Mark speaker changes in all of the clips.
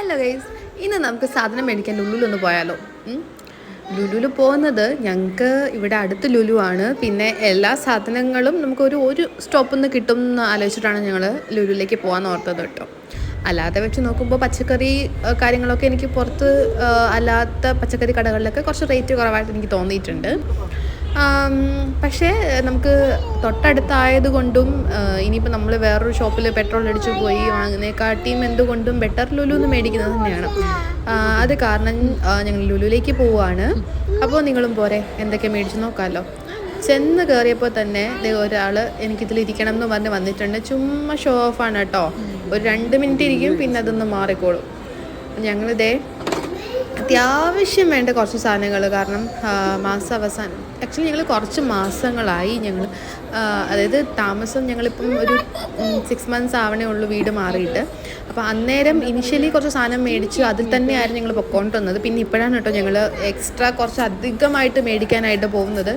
Speaker 1: Hello guys, ഇന്ന് നമുക്ക് സാധനം മേടിക്കാൻ ലുലുലൊന്ന് പോയാലോ? ലുലുവിൽ പോകുന്നത് ഞങ്ങൾക്ക് ഇവിടെ അടുത്ത് ലുലു ആണ്. പിന്നെ എല്ലാ സാധനങ്ങളും നമുക്ക് ഒരു സ്റ്റോപ്പിൽ നിന്ന് കിട്ടും എന്ന് ആലോചിച്ചിട്ടാണ് ഞങ്ങൾ ലുലുവിലേക്ക് പോകാൻ ഓർത്തത് കേട്ടോ. അല്ലാതെ വെച്ച് നോക്കുമ്പോൾ പച്ചക്കറി കാര്യങ്ങളൊക്കെ എനിക്ക് പുറത്ത് അല്ലാത്ത പച്ചക്കറി കടകളിലൊക്കെ കുറച്ച് റേറ്റ് കുറവായിട്ട് എനിക്ക് തോന്നിയിട്ടുണ്ട്. പക്ഷേ നമുക്ക് തൊട്ടടുത്തായത് കൊണ്ടും ഇനിയിപ്പോൾ നമ്മൾ വേറൊരു ഷോപ്പിൽ പെട്രോൾ അടിച്ച് പോയി വാങ്ങുന്നതിനെക്കാട്ടിയും എന്തുകൊണ്ടും ബെറ്റർ ലുലു എന്ന് മേടിക്കുന്നത് തന്നെയാണ്. അത് കാരണം ഞങ്ങൾ ലുലുവിലേക്ക് പോവുകയാണ്. അപ്പോൾ നിങ്ങളും പോരെ, എന്തൊക്കെ മേടിച്ച് നോക്കാമല്ലോ. ചെന്ന് കയറിയപ്പോൾ തന്നെ ഒരാൾ എനിക്കിതിലിരിക്കണം എന്ന് പറഞ്ഞ് വന്നിട്ടുണ്ട്. ചുമ്മാ ഷോ ഓഫാണ് കേട്ടോ. ഒരു 2 മിനിറ്റ് ഇരിക്കും, പിന്നെ അതൊന്ന് മാറിക്കോളും. ഞങ്ങളിതേ അത്യാവശ്യം വേണ്ട കുറച്ച് സാധനങ്ങൾ, കാരണം മാസാവസാനം ആക്ച്വലി ഞങ്ങൾ കുറച്ച് മാസങ്ങളായി അതായത് താമസം ഞങ്ങളിപ്പം ഒരു 6 മന്ത്സ് ആവണേ ഉള്ളൂ വീട് മാറിയിട്ട്. അപ്പോൾ അന്നേരം ഇനിഷ്യലി കുറച്ച് സാധനം മേടിച്ചു, അതിൽ തന്നെയായിരുന്നു ഞങ്ങൾ പൊക്കോണ്ടിരുന്നത്. പിന്നെ ഇപ്പോഴാണ് കേട്ടോ ഞങ്ങൾ എക്സ്ട്രാ കുറച്ച് അധികമായിട്ട് മേടിക്കാനായിട്ട് പോകുന്നത്.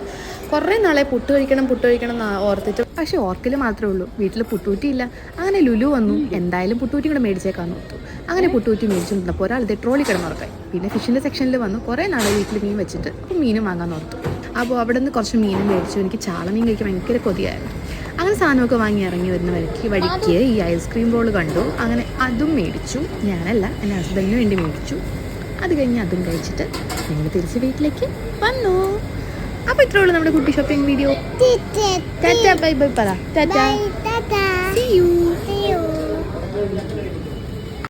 Speaker 1: കുറേ നാളെ പുട്ട് കഴിക്കണം എന്ന് ഓർത്തിട്ട്, പക്ഷേ ഓർക്കൽ മാത്രമേ ഉള്ളൂ, വീട്ടിൽ പുട്ടുകുറ്റി ഇല്ല. അങ്ങനെ ലുലു വന്നു, എന്തായാലും പുട്ടുകുറ്റി കൂടെ മേടിച്ചേക്കാന്ന് ഓർത്തു. അങ്ങനെ പുട്ടുകുറ്റി മേടിച്ചു നിന്നപ്പോൾ ഒരാൾ ട്രോളി കിടന്നുറക്കായി. പിന്നെ ഫിഷിൻ്റെ സെക്ഷനിൽ വന്നു, കുറേ നാളെ വീട്ടിൽ മീൻ വെച്ചിട്ട് അപ്പോൾ മീനും വാങ്ങാൻ ഓർത്തു. അപ്പോൾ അവിടെ നിന്ന് കുറച്ച് മീനും മേടിച്ചു. എനിക്ക് ചാളമീൻ കഴിക്കാൻ ഭയങ്കര കൊതിയായിരുന്നു. അങ്ങനെ സാധനമൊക്കെ വാങ്ങി ഇറങ്ങി വരുന്ന വഴിക്ക് ഈ ഐസ്ക്രീം റോൾ കണ്ടു. അങ്ങനെ അതും മേടിച്ചു. ഞാനല്ല, എൻ്റെ ഹസ്ബൻഡിന് വേണ്ടി മേടിച്ചു. അത് കഴിഞ്ഞ് അതും കഴിച്ചിട്ട് ഞങ്ങൾ തിരിച്ച് വീട്ടിലേക്ക് വന്നു. അപ്പോൾ ഇത്രേ ഉള്ളൂ നമ്മുടെ കുട്ടി shopping video. Tata bye bye പറ. Tata, see U.